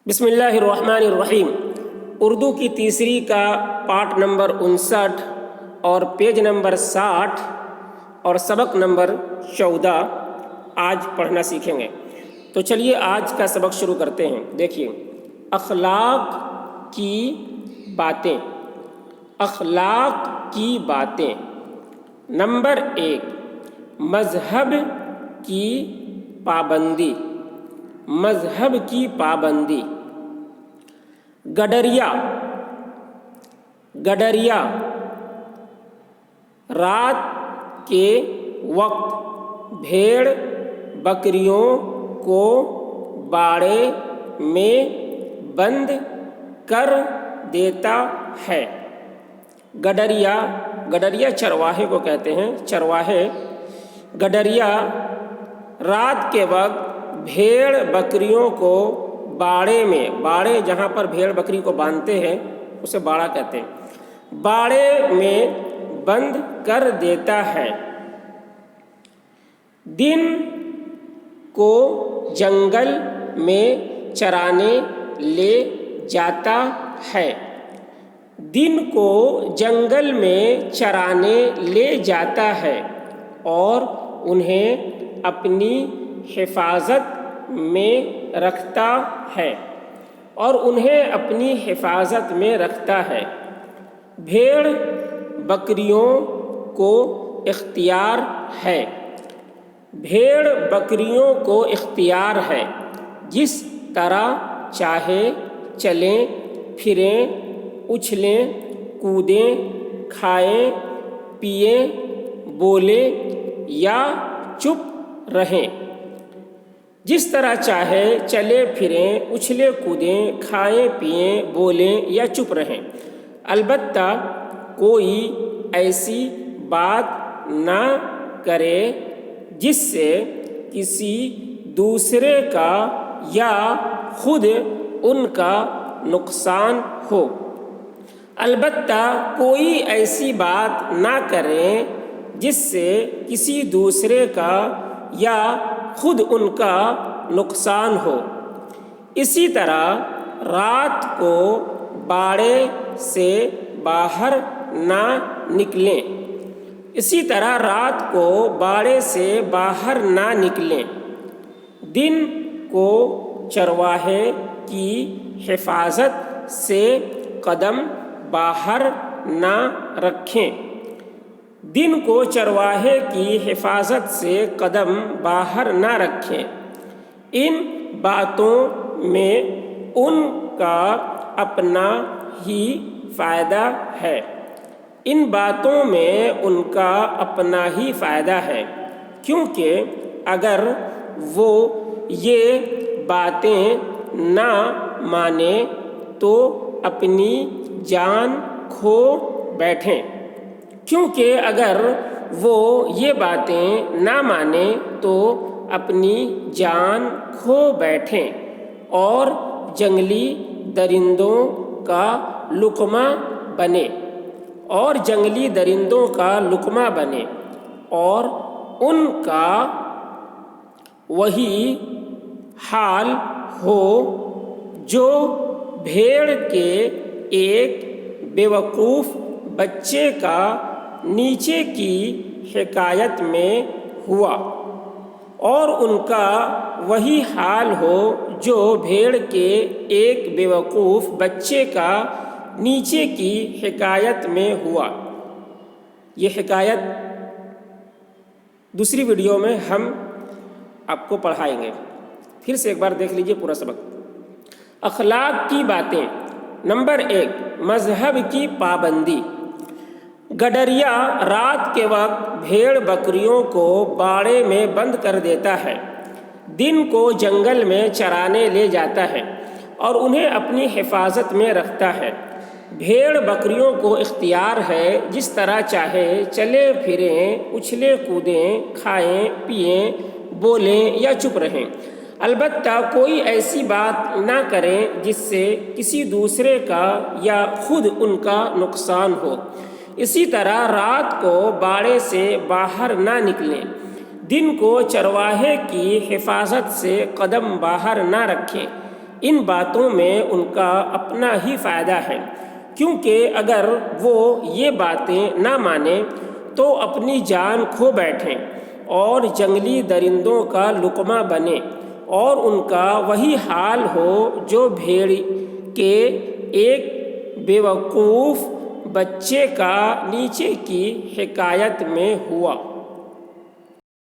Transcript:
بسم اللہ الرحمن الرحیم۔ اردو کی تیسری کا پارٹ نمبر 59 اور پیج نمبر 60 اور سبق نمبر 14 آج پڑھنا سیکھیں گے۔ تو چلیے آج کا سبق شروع کرتے ہیں۔ دیکھیے، اخلاق کی باتیں۔ اخلاق کی باتیں۔ نمبر 1، مذہب کی پابندی۔ مذہب کی پابندی۔ گڈریا۔ گڈریا رات کے وقت بھیڑ بکریوں کو باڑے میں بند کر دیتا ہے۔ گڈریا، گڈریا چرواہے کو کہتے ہیں، چرواہے۔ گڈریا رات کے وقت بھیڑ بکریوں کو باڑے میں، باڑے جہاں پر بھیڑ بکری کو باندھتے ہیں اسے باڑا کہتے ہیں، باڑے میں بند کر دیتا ہے۔ دن کو جنگل میں چرانے لے جاتا ہے۔ دن کو جنگل میں چرانے لے جاتا ہے اور انہیں اپنی حفاظت میں رکھتا ہے، اور انہیں اپنی حفاظت میں رکھتا ہے۔ بھیڑ بکریوں کو اختیار ہے۔ بھیڑ بکریوں کو اختیار ہے، جس طرح چاہے چلیں پھریں، اچھلیں کودیں، کھائیں پئیں، بولیں یا چپ رہیں۔ جس طرح چاہے چلیں پھریں، اچھلیں کودیں، کھائیں پئیں، بولیں یا چپ رہیں، البتہ کوئی ایسی بات نہ کرے جس سے کسی دوسرے کا یا خود ان کا نقصان ہو۔ البتہ کوئی ایسی بات نہ کریں جس سے کسی دوسرے کا یا خود ان کا نقصان ہو۔ اسی طرح رات کو باڑے سے باہر نہ نکلیں۔ اسی طرح رات کو باڑے سے باہر نہ نکلیں۔ دن کو چرواہے کی حفاظت سے قدم باہر نہ رکھیں۔ دن کو چرواہے کی حفاظت سے قدم باہر نہ رکھیں۔ ان باتوں میں ان کا اپنا ہی فائدہ ہے۔ ان باتوں میں ان کا اپنا ہی فائدہ ہے، کیونکہ اگر وہ یہ باتیں نہ مانیں تو اپنی جان کھو بیٹھیں۔ کیونکہ اگر وہ یہ باتیں نہ مانیں تو اپنی جان کھو بیٹھیں اور جنگلی درندوں کا لقمہ بنے، اور جنگلی درندوں کا لقمہ بنے، اور ان کا وہی حال ہو جو بھیڑ کے ایک بیوقوف بچے کا نیچے کی حکایت میں ہوا، اور ان کا وہی حال ہو جو بھیڑ کے ایک بیوقوف بچے کا نیچے کی حکایت میں ہوا۔ یہ حکایت دوسری ویڈیو میں ہم آپ کو پڑھائیں گے۔ پھر سے ایک بار دیکھ لیجئے پورا سبق۔ اخلاق کی باتیں۔ نمبر 1، مذہب کی پابندی۔ گڈریا رات کے وقت بھیڑ بکریوں کو باڑے میں بند کر دیتا ہے۔ دن کو جنگل میں چرانے لے جاتا ہے اور انہیں اپنی حفاظت میں رکھتا ہے۔ بھیڑ بکریوں کو اختیار ہے، جس طرح چاہے چلیں پھریں، اچھلیں کودیں، کھائیں پئیں، بولیں یا چپ رہیں، البتہ کوئی ایسی بات نہ کریں جس سے کسی دوسرے کا یا خود ان کا نقصان ہو۔ اسی طرح رات کو باڑے سے باہر نہ نکلیں۔ دن کو چرواہے کی حفاظت سے قدم باہر نہ رکھیں۔ ان باتوں میں ان کا اپنا ہی فائدہ ہے، کیونکہ اگر وہ یہ باتیں نہ مانیں تو اپنی جان کھو بیٹھیں اور جنگلی درندوں کا لقمہ بنیں، اور ان کا وہی حال ہو جو بھیڑ کے ایک بیوقوف بچے کا نیچے کی حکایت میں ہوا۔